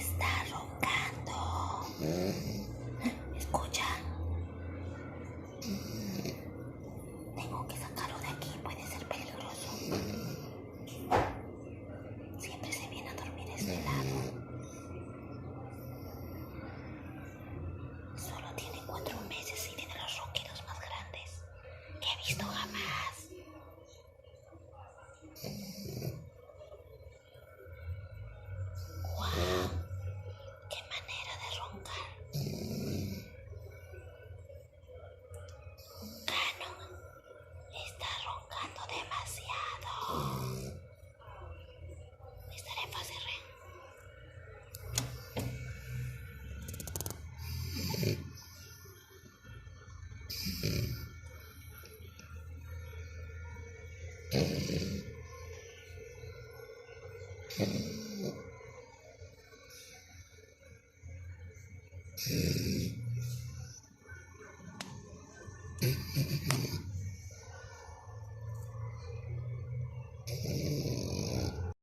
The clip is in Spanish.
Está roncando. Escucha. Tengo que sacarlo de aquí, puede ser peligroso. Siempre se viene a dormir a este lado. Solo tiene 4 meses y tiene los ronquidos más grandes que he visto jamás. ¡Wow! ¡Qué manera de roncar! Canon está roncando demasiado. Estaré en fase REM.